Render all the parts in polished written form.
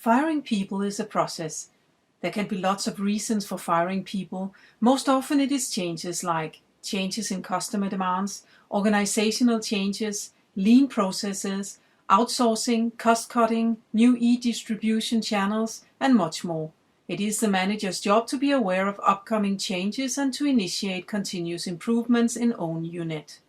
Firing people is a process. There can be lots of reasons for firing people. Most often it is changes like changes in customer demands, organizational changes, lean processes, outsourcing, cost-cutting, new e-distribution channels, and much more. It is the manager's job to be aware of upcoming changes and to initiate continuous improvements in own unit.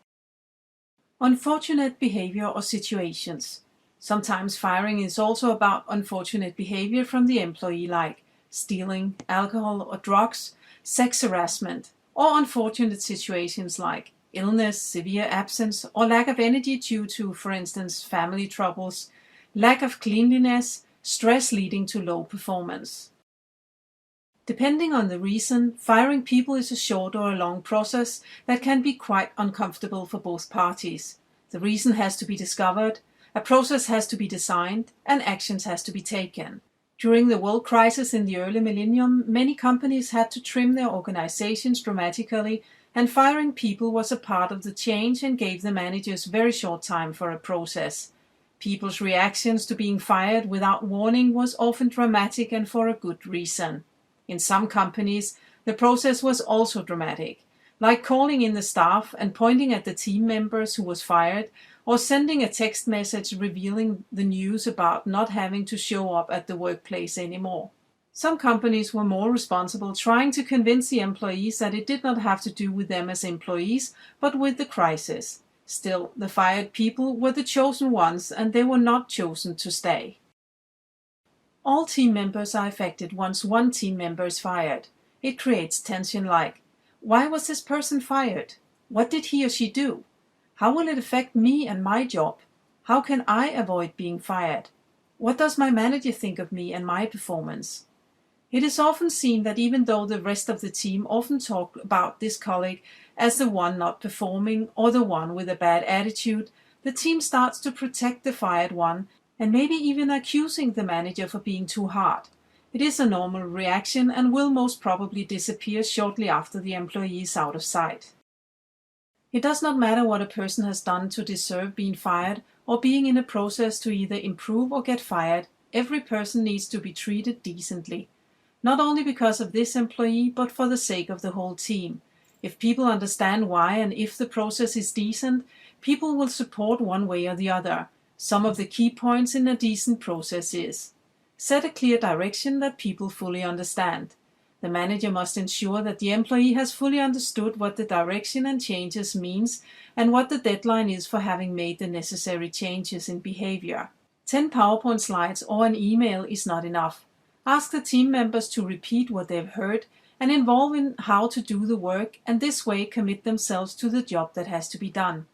Unfortunate behavior or situations. Sometimes firing is also about unfortunate behavior from the employee, like stealing, alcohol or drugs, sex harassment, or unfortunate situations like illness, severe absence, or lack of energy due to, for instance, family troubles, lack of cleanliness, stress leading to low performance. Depending on the reason, firing people is a short or a long process that can be quite uncomfortable for both parties. The reason has to be discovered, a process has to be designed, and actions has to be taken. During the world crisis in the early millennium, many companies had to trim their organizations dramatically, and firing people was a part of the change and gave the managers very short time for a process. People's reactions to being fired without warning was often dramatic and for a good reason. In some companies, the process was also dramatic, like calling in the staff and pointing at the team members who was fired, or sending a text message revealing the news about not having to show up at the workplace anymore. Some companies were more responsible, trying to convince the employees that it did not have to do with them as employees, but with the crisis. Still, the fired people were the chosen ones, and they were not chosen to stay. All team members are affected once one team member is fired. It creates tension like, why was this person fired? What did he or she do? How will it affect me and my job? How can I avoid being fired? What does my manager think of me and my performance? It is often seen that even though the rest of the team often talk about this colleague as the one not performing or the one with a bad attitude, the team starts to protect the fired one and maybe even accusing the manager for being too hard. It is a normal reaction and will most probably disappear shortly after the employee is out of sight. It does not matter what a person has done to deserve being fired or being in a process to either improve or get fired. Every person needs to be treated decently, not only because of this employee, but for the sake of the whole team. If people understand why and if the process is decent, people will support one way or the other. Some of the key points in a decent process is: set a clear direction that people fully understand. The manager must ensure that the employee has fully understood what the direction and changes means and what the deadline is for having made the necessary changes in behavior. 10 PowerPoint slides or an email is not enough. Ask the team members to repeat what they've heard and involve in how to do the work, and this way commit themselves to the job that has to be done.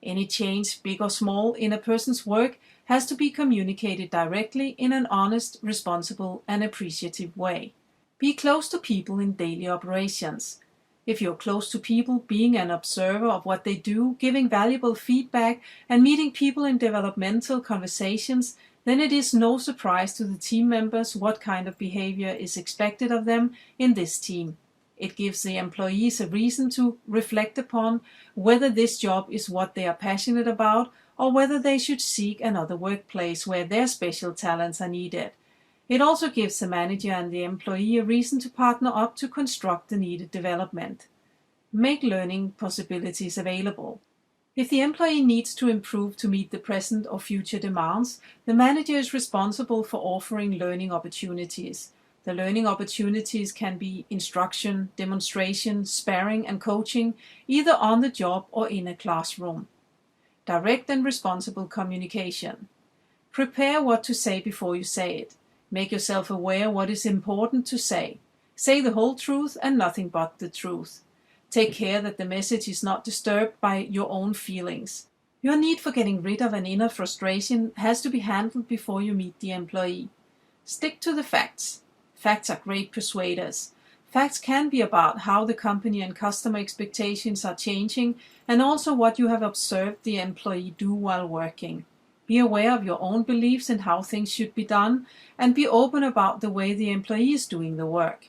Any change, big or small, in a person's work has to be communicated directly in an honest, responsible, and appreciative way. Be close to people in daily operations. If you're close to people, being an observer of what they do, giving valuable feedback, and meeting people in developmental conversations, then it is no surprise to the team members what kind of behavior is expected of them in this team. It gives the employees a reason to reflect upon whether this job is what they are passionate about or whether they should seek another workplace where their special talents are needed. It also gives the manager and the employee a reason to partner up to construct the needed development. Make learning possibilities available. If the employee needs to improve to meet the present or future demands, the manager is responsible for offering learning opportunities. The learning opportunities can be instruction, demonstration, sparring, and coaching, either on the job or in a classroom. Direct and responsible communication. Prepare what to say before you say it. Make yourself aware what is important to say. Say the whole truth and nothing but the truth. Take care that the message is not disturbed by your own feelings. Your need for getting rid of an inner frustration has to be handled before you meet the employee. Stick to the facts. Facts are great persuaders. Facts can be about how the company and customer expectations are changing and also what you have observed the employee do while working. Be aware of your own beliefs and how things should be done, and be open about the way the employee is doing the work.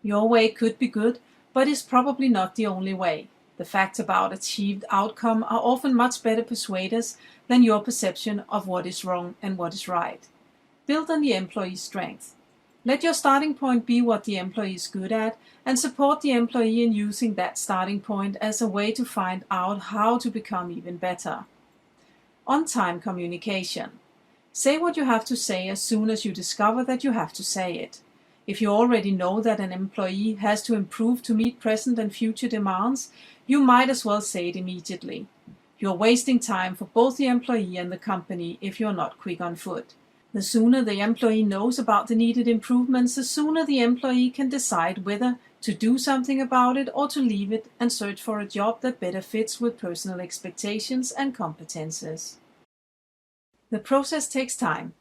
Your way could be good, but is probably not the only way. The facts about achieved outcome are often much better persuaders than your perception of what is wrong and what is right. Build on the employee's strength. Let your starting point be what the employee is good at, and support the employee in using that starting point as a way to find out how to become even better. On-time communication. Say what you have to say as soon as you discover that you have to say it. If you already know that an employee has to improve to meet present and future demands, you might as well say it immediately. You're wasting time for both the employee and the company if you're not quick on foot. The sooner the employee knows about the needed improvements, the sooner the employee can decide whether to do something about it or to leave it and search for a job that better fits with personal expectations and competences. The process takes time.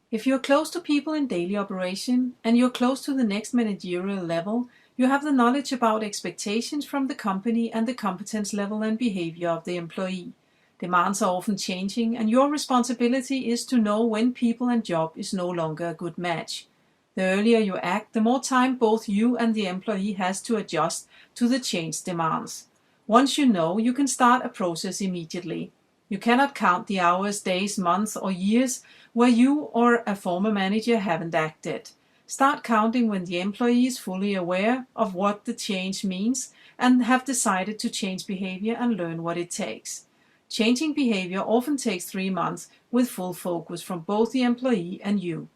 If you're close to people in daily operation and you're close to the next managerial level, you have the knowledge about expectations from the company and the competence level and behavior of the employee. Demands are often changing, and your responsibility is to know when people and job is no longer a good match. The earlier you act, the more time both you and the employee has to adjust to the changed demands. Once you know, you can start a process immediately. You cannot count the hours, days, months, or years where you or a former manager haven't acted. Start counting when the employee is fully aware of what the change means and have decided to change behavior and learn what it takes. Changing behavior often takes 3 months with full focus from both the employee and you.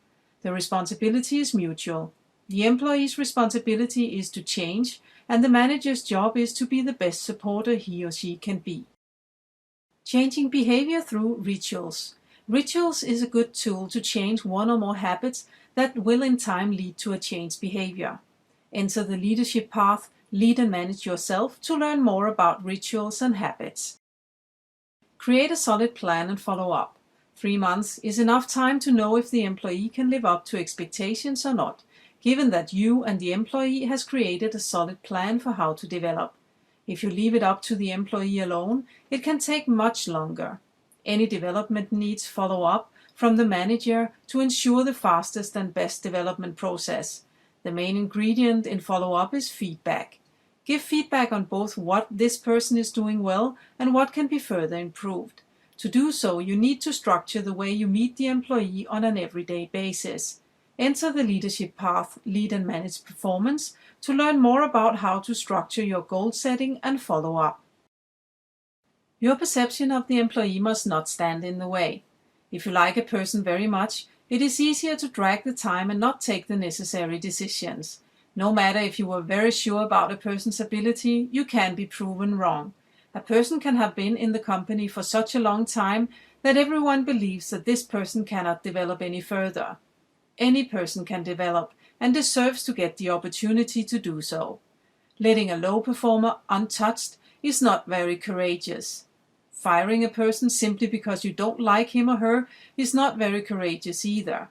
The responsibility is mutual. The employee's responsibility is to change, and the manager's job is to be the best supporter he or she can be. Changing behavior through rituals. Rituals is a good tool to change one or more habits that will in time lead to a changed behavior. Enter the leadership path, lead and manage yourself to learn more about rituals and habits. Create a solid plan and follow up. 3 months is enough time to know if the employee can live up to expectations or not, given that you and the employee has created a solid plan for how to develop. If you leave it up to the employee alone, it can take much longer. Any development needs follow-up from the manager to ensure the fastest and best development process. The main ingredient in follow-up is feedback. Give feedback on both what this person is doing well and what can be further improved. To do so, you need to structure the way you meet the employee on an everyday basis. Enter the leadership path, lead and manage performance, to learn more about how to structure your goal setting and follow up. Your perception of the employee must not stand in the way. If you like a person very much, it is easier to drag the time and not take the necessary decisions. No matter if you were very sure about a person's ability, you can be proven wrong. A person can have been in the company for such a long time that everyone believes that this person cannot develop any further. Any person can develop and deserves to get the opportunity to do so. Letting a low performer untouched is not very courageous. Firing a person simply because you don't like him or her is not very courageous either.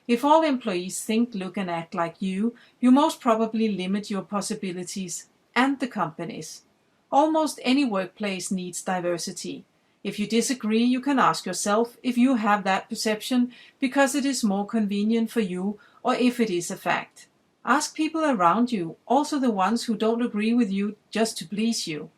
If all employees think, look and act like you most probably limit your possibilities and the company's. Almost any workplace needs diversity. If you disagree, you can ask yourself if you have that perception because it is more convenient for you or if it is a fact. Ask people around you, also the ones who don't agree with you just to please you.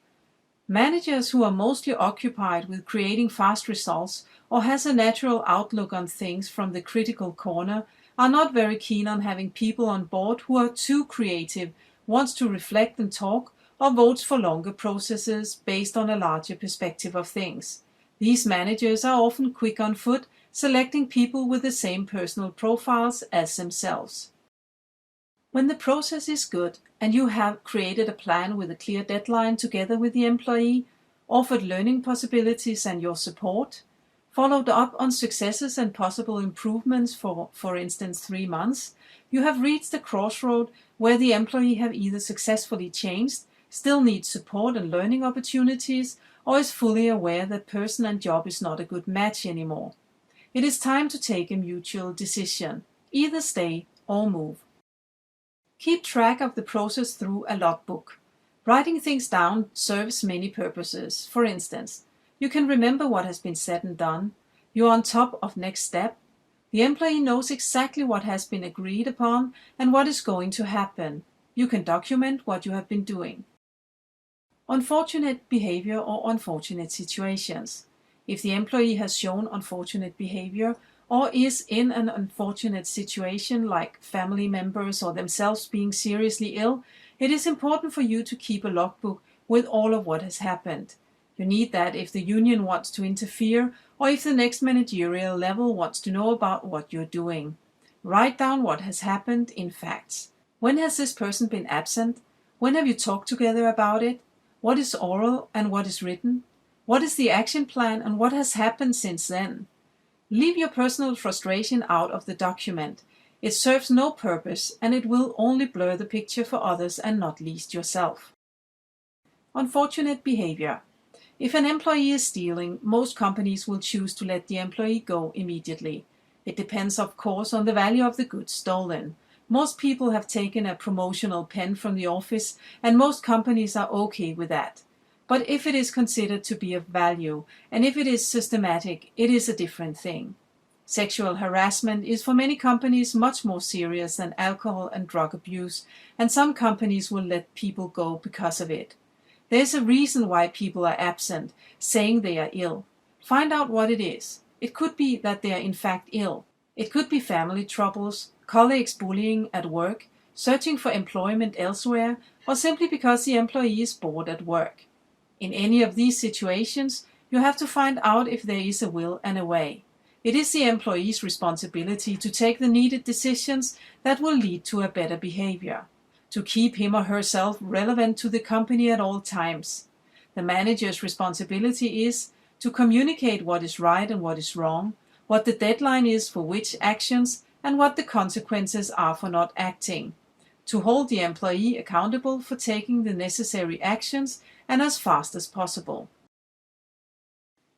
Managers who are mostly occupied with creating fast results or has a natural outlook on things from the critical corner are not very keen on having people on board who are too creative, wants to reflect and talk, or votes for longer processes based on a larger perspective of things. These managers are often quick on foot, selecting people with the same personal profiles as themselves. When the process is good and you have created a plan with a clear deadline together with the employee, offered learning possibilities and your support, followed up on successes and possible improvements for instance 3 months, you have reached a crossroad where the employee have either successfully changed, still needs support and learning opportunities, or is fully aware that person and job is not a good match anymore. It is time to take a mutual decision, either stay or move. Keep track of the process through a logbook. Writing things down serves many purposes. For instance, you can remember what has been said and done. You're on top of next step. The employee knows exactly what has been agreed upon and what is going to happen. You can document what you have been doing. Unfortunate behavior or unfortunate situations. If the employee has shown unfortunate behavior or is in an unfortunate situation like family members or themselves being seriously ill, it is important for you to keep a logbook with all of what has happened. You need that if the union wants to interfere or if the next managerial level wants to know about what you're doing. Write down what has happened in facts. When has this person been absent? When have you talked together about it? What is oral and what is written? What is the action plan and what has happened since then? Leave your personal frustration out of the document. It serves no purpose and it will only blur the picture for others and not least yourself. Unfortunate behavior. If an employee is stealing, most companies will choose to let the employee go immediately. It depends, of course, on the value of the goods stolen. Most people have taken a promotional pen from the office, and most companies are okay with that. But if it is considered to be of value, and if it is systematic, it is a different thing. Sexual harassment is for many companies much more serious than alcohol and drug abuse, and some companies will let people go because of it. There's a reason why people are absent, saying they are ill. Find out what it is. It could be that they are in fact ill. It could be family troubles, colleagues bullying at work, searching for employment elsewhere, or simply because the employee is bored at work. In any of these situations, you have to find out if there is a will and a way. It is the employee's responsibility to take the needed decisions that will lead to a better behavior, to keep him or herself relevant to the company at all times. The manager's responsibility is to communicate what is right and what is wrong, what the deadline is for which actions, and what the consequences are for not acting, to hold the employee accountable for taking the necessary actions and as fast as possible.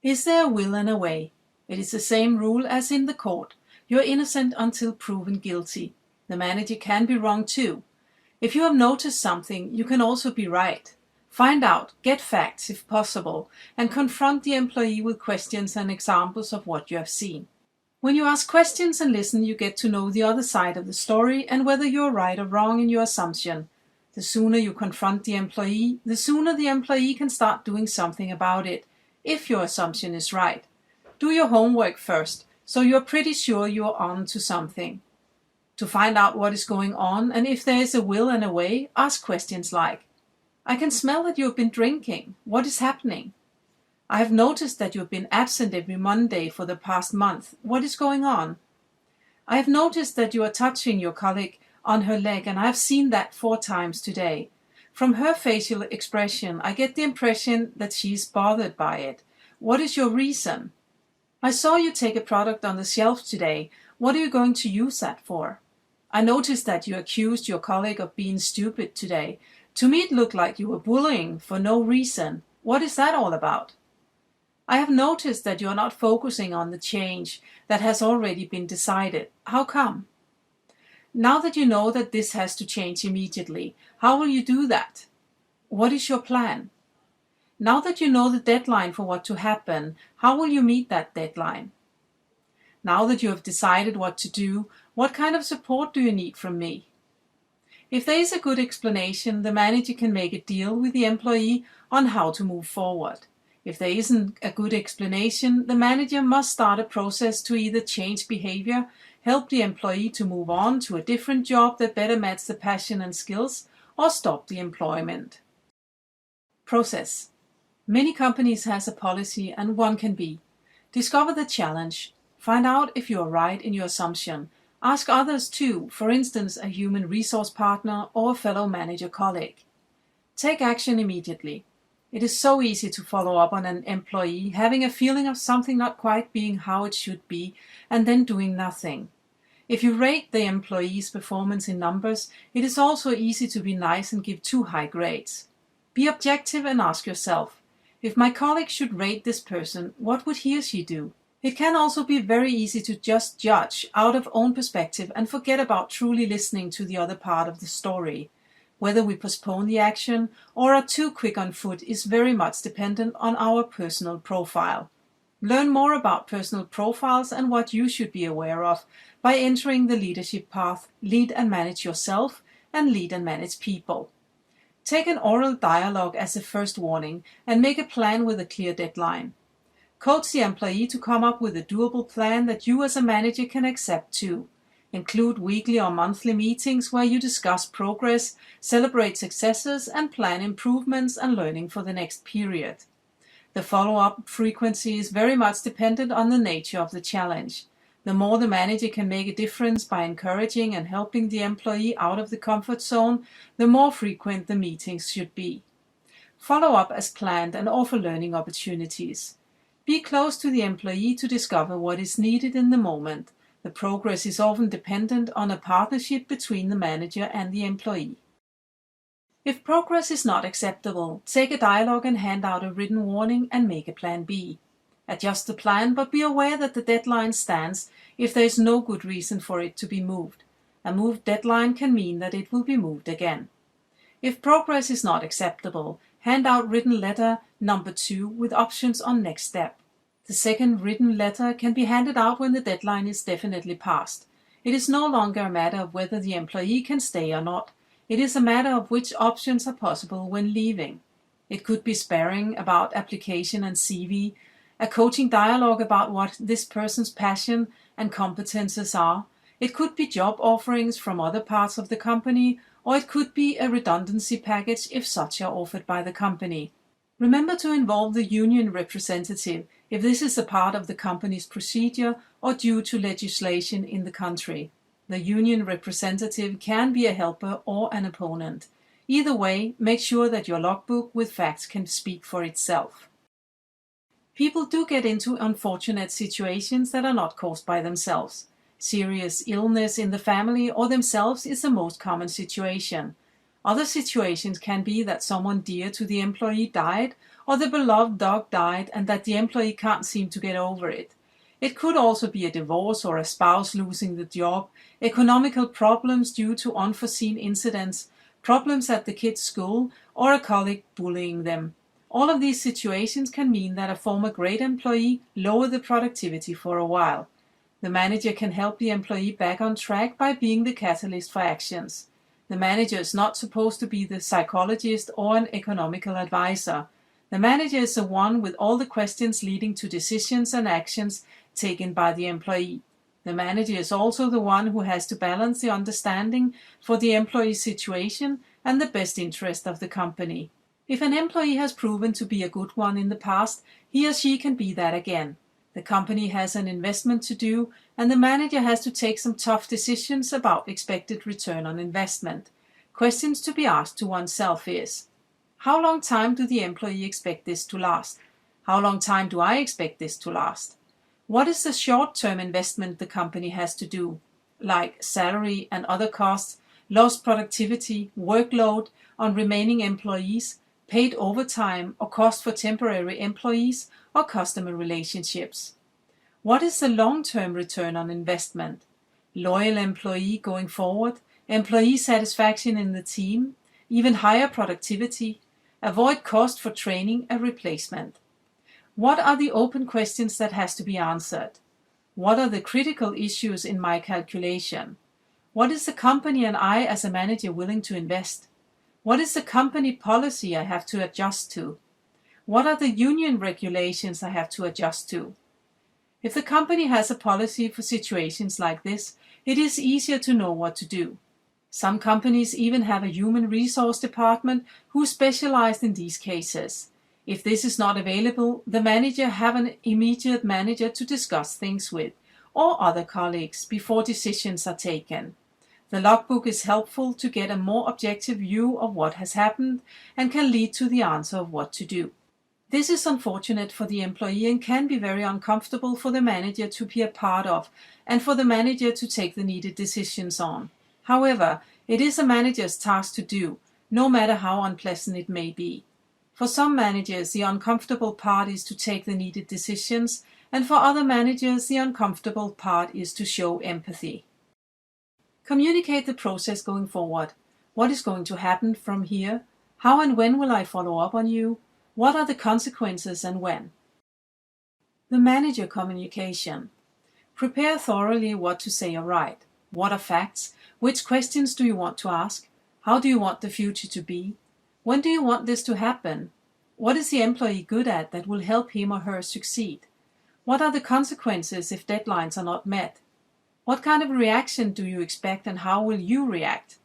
Is there a will and a way? It is the same rule as in the court. You're innocent until proven guilty. The manager can be wrong too. If you have noticed something, you can also be right. Find out, get facts if possible, and confront the employee with questions and examples of what you have seen. When you ask questions and listen, you get to know the other side of the story and whether you're right or wrong in your assumption. The sooner you confront the employee, the sooner the employee can start doing something about it, if your assumption is right. Do your homework first, so you're pretty sure you're on to something. To find out what is going on and if there is a will and a way, ask questions like, I can smell that you've been drinking. What is happening? I have noticed that you've been absent every Monday for the past month. What is going on? I have noticed that you are touching your colleague on her leg, and I have seen that 4 times today. From her facial expression, I get the impression that she is bothered by it. What is your reason? I saw you take a product on the shelf today. What are you going to use that for? I noticed that you accused your colleague of being stupid today. To me it looked like you were bullying for no reason. What is that all about? I have noticed that you are not focusing on the change that has already been decided. How come? Now that you know that this has to change immediately, how will you do that? What is your plan? Now that you know the deadline for what to happen, how will you meet that deadline? Now that you have decided what to do, what kind of support do you need from me? If there is a good explanation, the manager can make a deal with the employee on how to move forward. If there isn't a good explanation, the manager must start a process to either change behavior, help the employee to move on to a different job that better matches the passion and skills, or stop the employment. Process. Many companies has a policy and one can be. Discover the challenge. Find out if you are right in your assumption. Ask others too, for instance, a human resource partner or a fellow manager colleague. Take action immediately. It is so easy to follow up on an employee having a feeling of something not quite being how it should be and then doing nothing. If you rate the employee's performance in numbers, it is also easy to be nice and give too high grades. Be objective and ask yourself, if my colleague should rate this person, what would he or she do? It can also be very easy to just judge out of own perspective and forget about truly listening to the other part of the story. Whether we postpone the action or are too quick on foot is very much dependent on our personal profile. Learn more about personal profiles and what you should be aware of by entering the leadership path, Lead and Manage Yourself and Lead and Manage People. Take an oral dialogue as a first warning and make a plan with a clear deadline. Coach the employee to come up with a doable plan that you as a manager can accept too. Include weekly or monthly meetings where you discuss progress, celebrate successes, and plan improvements and learning for the next period. The follow-up frequency is very much dependent on the nature of the challenge. The more the manager can make a difference by encouraging and helping the employee out of the comfort zone, the more frequent the meetings should be. Follow up as planned and offer learning opportunities. Be close to the employee to discover what is needed in the moment. The progress is often dependent on a partnership between the manager and the employee. If progress is not acceptable, take a dialogue and hand out a written warning and make a plan B. Adjust the plan, but be aware that the deadline stands if there is no good reason for it to be moved. A moved deadline can mean that it will be moved again. If progress is not acceptable, hand out written letter number 2 with options on next step. The second written letter can be handed out when the deadline is definitely passed. It is no longer a matter of whether the employee can stay or not. It is a matter of which options are possible when leaving. It could be sparring about application and CV, a coaching dialogue about what this person's passion and competences are. It could be job offerings from other parts of the company, or it could be a redundancy package if such are offered by the company. Remember to involve the union representative if this is a part of the company's procedure or due to legislation in the country. The union representative can be a helper or an opponent. Either way, make sure that your logbook with facts can speak for itself. People do get into unfortunate situations that are not caused by themselves. Serious illness in the family or themselves is the most common situation. Other situations can be that someone dear to the employee died, or the beloved dog died and that the employee can't seem to get over it. It could also be a divorce or a spouse losing the job, economical problems due to unforeseen incidents, problems at the kids' school, or a colleague bullying them. All of these situations can mean that a former great employee lowered the productivity for a while. The manager can help the employee back on track by being the catalyst for actions. The manager is not supposed to be the psychologist or an economical advisor. The manager is the one with all the questions leading to decisions and actions taken by the employee. The manager is also the one who has to balance the understanding for the employee's situation and the best interest of the company. If an employee has proven to be a good one in the past, he or she can be that again. The company has an investment to do, and the manager has to take some tough decisions about expected return on investment. Questions to be asked to oneself is: how long time do the employee expect this to last? How long time do I expect this to last? What is the short-term investment the company has to do, like salary and other costs, lost productivity, workload on remaining employees, paid overtime, or cost for temporary employees or customer relationships? What is the long-term return on investment? Loyal employee going forward, employee satisfaction in the team, even higher productivity, avoid cost for training a replacement. What are the open questions that has to be answered? What are the critical issues in my calculation? What is the company and I as a manager willing to invest? What is the company policy I have to adjust to? What are the union regulations I have to adjust to? If the company has a policy for situations like this, it is easier to know what to do. Some companies even have a human resource department who specialize in these cases. If this is not available, the manager have an immediate manager to discuss things with, or other colleagues, before decisions are taken. The logbook is helpful to get a more objective view of what has happened and can lead to the answer of what to do. This is unfortunate for the employee and can be very uncomfortable for the manager to be a part of and for the manager to take the needed decisions on. However, it is a manager's task to do, no matter how unpleasant it may be. For some managers, the uncomfortable part is to take the needed decisions, and for other managers, the uncomfortable part is to show empathy. Communicate the process going forward. What is going to happen from here? How and when will I follow up on you? What are the consequences and when? The manager communication. Prepare thoroughly what to say or write. What are facts? Which questions do you want to ask? How do you want the future to be? When do you want this to happen? What is the employee good at that will help him or her succeed? What are the consequences if deadlines are not met? What kind of reaction do you expect and how will you react?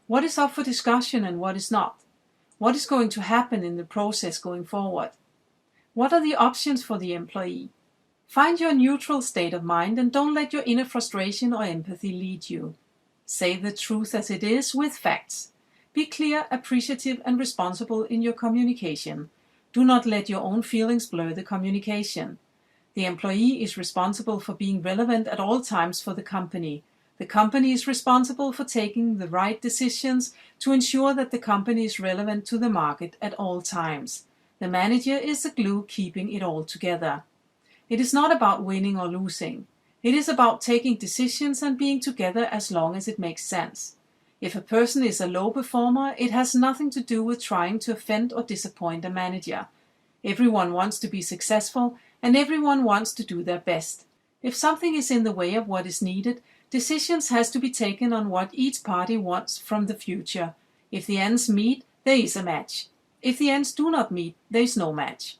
What is up for discussion and what is not? What is going to happen in the process going forward? What are the options for the employee? Find your neutral state of mind and don't let your inner frustration or empathy lead you. Say the truth as it is with facts. Be clear, appreciative, and responsible in your communication. Do not let your own feelings blur the communication. The employee is responsible for being relevant at all times for the company. The company is responsible for taking the right decisions to ensure that the company is relevant to the market at all times. The manager is the glue keeping it all together. It is not about winning or losing. It is about taking decisions and being together as long as it makes sense. If a person is a low performer, it has nothing to do with trying to offend or disappoint a manager. Everyone wants to be successful and everyone wants to do their best. If something is in the way of what is needed, decisions has to be taken on what each party wants from the future. If the ends meet, there is a match. If the ends do not meet, there is no match.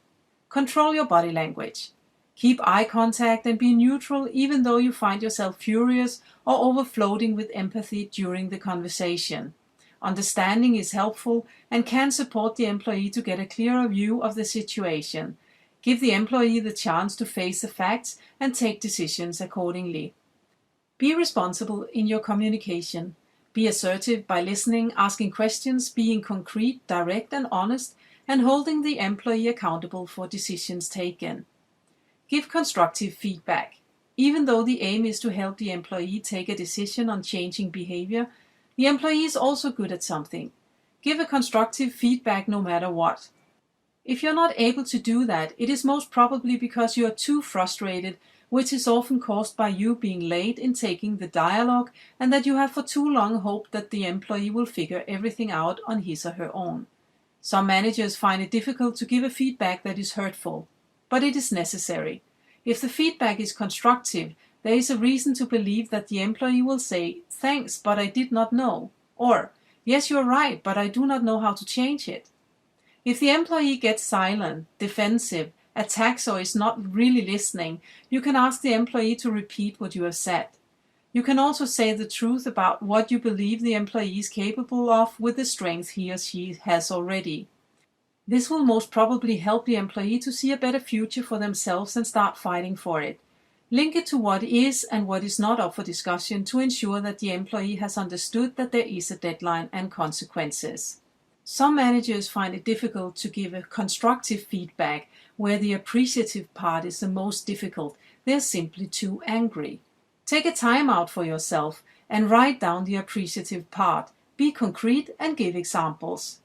Control your body language. Keep eye contact and be neutral even though you find yourself furious or overflowing with empathy during the conversation. Understanding is helpful and can support the employee to get a clearer view of the situation. Give the employee the chance to face the facts and take decisions accordingly. Be responsible in your communication. Be assertive by listening, asking questions, being concrete, direct and honest, and holding the employee accountable for decisions taken. Give constructive feedback. Even though the aim is to help the employee take a decision on changing behavior, the employee is also good at something. Give a constructive feedback no matter what. If you're not able to do that, it is most probably because you are too frustrated, which is often caused by you being late in taking the dialogue and that you have for too long hoped that the employee will figure everything out on his or her own. Some managers find it difficult to give a feedback that is hurtful, but it is necessary. If the feedback is constructive, there is a reason to believe that the employee will say, "Thanks, but I did not know," or "Yes, you are right, but I do not know how to change it." If the employee gets silent, defensive, attacks or is not really listening, you can ask the employee to repeat what you have said. You can also say the truth about what you believe the employee is capable of with the strength he or she has already. This will most probably help the employee to see a better future for themselves and start fighting for it. Link it to what is and what is not up for discussion to ensure that the employee has understood that there is a deadline and consequences. Some managers find it difficult to give a constructive feedback where the appreciative part is the most difficult. They're simply too angry. Take a time out for yourself and write down the appreciative part. Be concrete and give examples.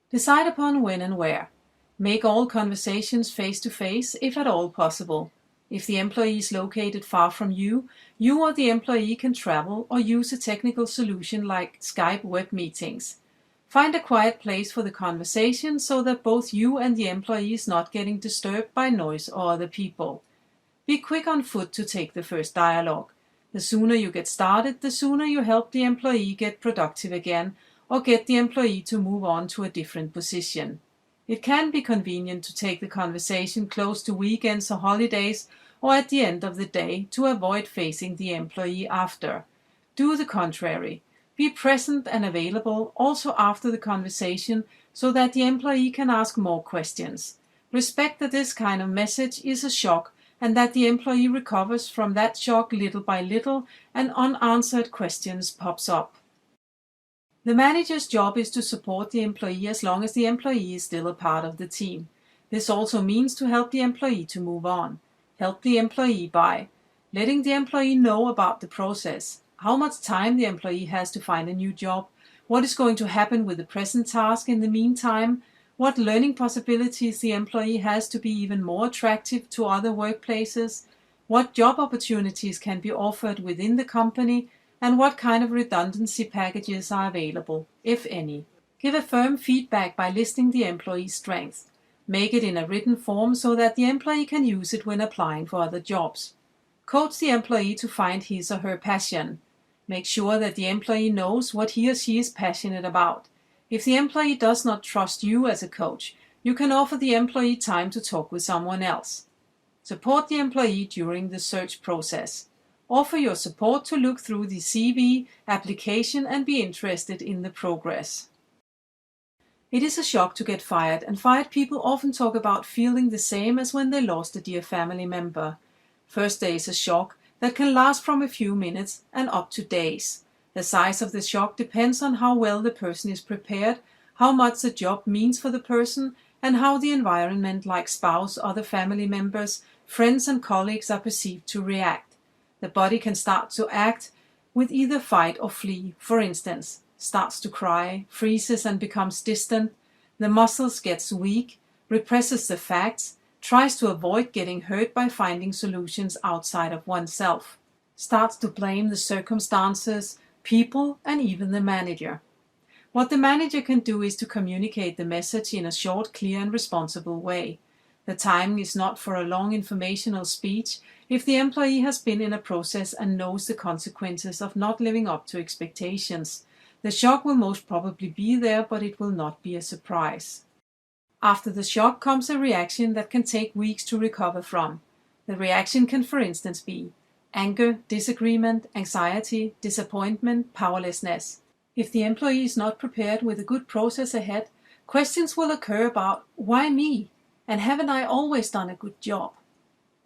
Decide upon when and where. Make all conversations face-to-face if at all possible. If the employee is located far from you, you or the employee can travel or use a technical solution like Skype web meetings. Find a quiet place for the conversation so that both you and the employee is not getting disturbed by noise or other people. Be quick on foot to take the first dialogue. The sooner you get started, the sooner you help the employee get productive again or get the employee to move on to a different position. It can be convenient to take the conversation close to weekends or holidays or at the end of the day to avoid facing the employee after. Do the contrary. Be present and available also after the conversation so that the employee can ask more questions. Respect that this kind of message is a shock and that the employee recovers from that shock little by little and unanswered questions pops up. The manager's job is to support the employee as long as the employee is still a part of the team. This also means to help the employee to move on. Help the employee by letting the employee know about the process, how much time the employee has to find a new job, what is going to happen with the present task in the meantime, what learning possibilities the employee has to be even more attractive to other workplaces, what job opportunities can be offered within the company, and what kind of redundancy packages are available, if any. Give a firm feedback by listing the employee's strengths. Make it in a written form so that the employee can use it when applying for other jobs. Coach the employee to find his or her passion. Make sure that the employee knows what he or she is passionate about. If the employee does not trust you as a coach, you can offer the employee time to talk with someone else. Support the employee during the search process. Offer your support to look through the CV, application, and be interested in the progress. It is a shock to get fired, and fired people often talk about feeling the same as when they lost a dear family member. First day is a shock that can last from a few minutes and up to days. The size of the shock depends on how well the person is prepared, how much the job means for the person, and how the environment like spouse, other family members, friends and colleagues are perceived to react. The body can start to act with either fight or flee, for instance. Starts to cry, freezes and becomes distant, the muscles gets weak, represses the facts, tries to avoid getting hurt by finding solutions outside of oneself, starts to blame the circumstances, people and even the manager. What the manager can do is to communicate the message in a short, clear and responsible way. The timing is not for a long informational speech if the employee has been in a process and knows the consequences of not living up to expectations. The shock will most probably be there, but it will not be a surprise. After the shock comes a reaction that can take weeks to recover from. The reaction can, for instance, be anger, disagreement, anxiety, disappointment, powerlessness. If the employee is not prepared with a good process ahead, questions will occur about why me? And haven't I always done a good job?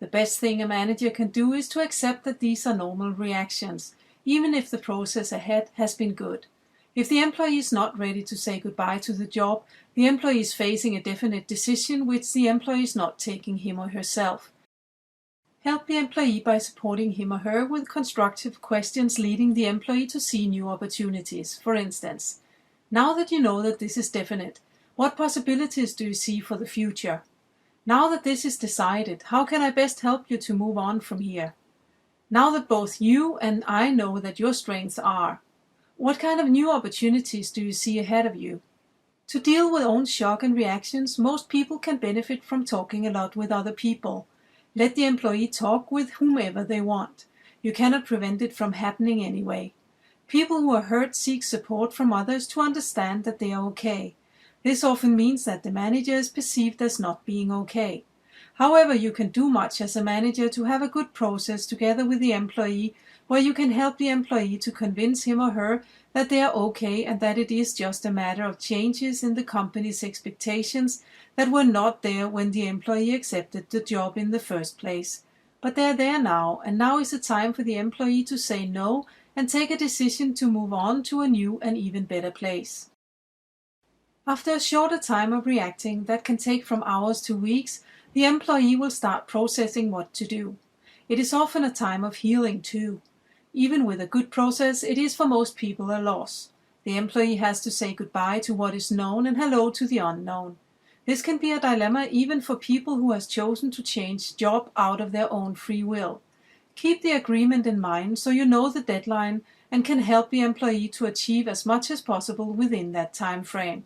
The best thing a manager can do is to accept that these are normal reactions, even if the process ahead has been good. If the employee is not ready to say goodbye to the job, the employee is facing a definite decision which the employee is not taking him or herself. Help the employee by supporting him or her with constructive questions leading the employee to see new opportunities. For instance, now that you know that this is definite, what possibilities do you see for the future? Now that this is decided, how can I best help you to move on from here? Now that both you and I know that your strengths are, what kind of new opportunities do you see ahead of you? To deal with own shock and reactions, most people can benefit from talking a lot with other people. Let the employee talk with whomever they want. You cannot prevent it from happening anyway. People who are hurt seek support from others to understand that they are okay. This often means that the manager is perceived as not being okay. However, you can do much as a manager to have a good process together with the employee where you can help the employee to convince him or her that they are okay and that it is just a matter of changes in the company's expectations that were not there when the employee accepted the job in the first place. But they are there now, and now is the time for the employee to say no and take a decision to move on to a new and even better place. After a shorter time of reacting that can take from hours to weeks, the employee will start processing what to do. It is often a time of healing too. Even with a good process, it is for most people a loss. The employee has to say goodbye to what is known and hello to the unknown. This can be a dilemma even for people who have chosen to change job out of their own free will. Keep the agreement in mind so you know the deadline and can help the employee to achieve as much as possible within that time frame.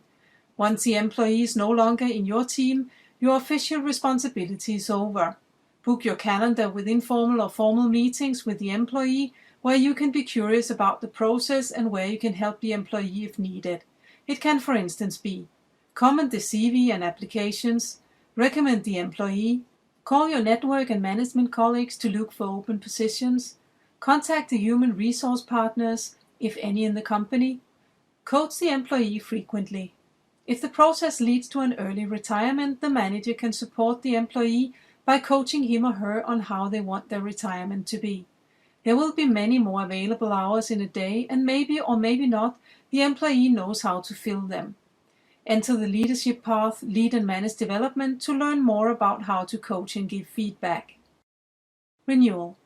Once the employee is no longer in your team, your official responsibility is over. Book your calendar with informal or formal meetings with the employee where you can be curious about the process and where you can help the employee if needed. It can, for instance, be comment the CV and applications, recommend the employee, call your network and management colleagues to look for open positions, contact the human resource partners, if any in the company, coach the employee frequently. If the process leads to an early retirement, the manager can support the employee by coaching him or her on how they want their retirement to be. There will be many more available hours in a day, and maybe or maybe not, the employee knows how to fill them. Enter the leadership path, lead and manage development to learn more about how to coach and give feedback. Renewal.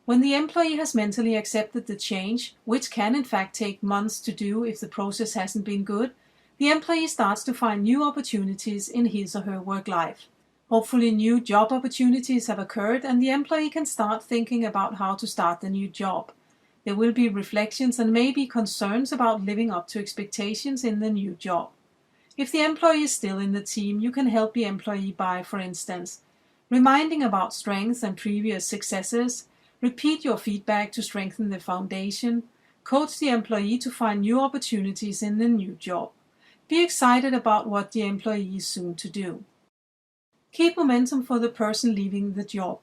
When the employee has mentally accepted the change, which can in fact take months to do if the process hasn't been good, the employee starts to find new opportunities in his or her work life. Hopefully new job opportunities have occurred and the employee can start thinking about how to start the new job. There will be reflections and maybe concerns about living up to expectations in the new job. If the employee is still in the team, you can help the employee by, for instance, reminding about strengths and previous successes, repeat your feedback to strengthen the foundation, coach the employee to find new opportunities in the new job. Be excited about what the employee is soon to do. Keep momentum for the person leaving the job.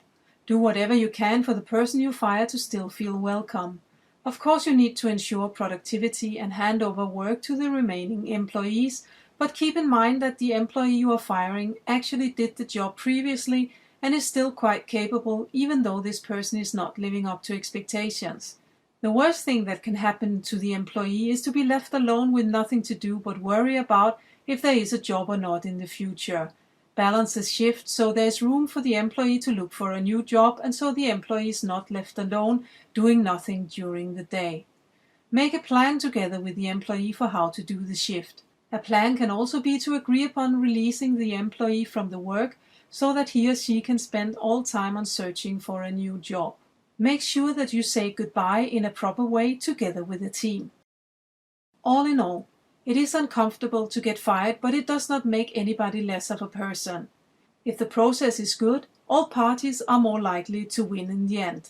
Do whatever you can for the person you fire to still feel welcome. Of course, you need to ensure productivity and hand over work to the remaining employees, but keep in mind that the employee you are firing actually did the job previously and is still quite capable, even though this person is not living up to expectations. The worst thing that can happen to the employee is to be left alone with nothing to do but worry about if there is a job or not in the future. Balances shift, so there is room for the employee to look for a new job, and so the employee is not left alone doing nothing during the day. Make a plan together with the employee for how to do the shift. A plan can also be to agree upon releasing the employee from the work so that he or she can spend all time on searching for a new job. Make sure that you say goodbye in a proper way together with the team. All in all, it is uncomfortable to get fired, but it does not make anybody less of a person. If the process is good, all parties are more likely to win in the end.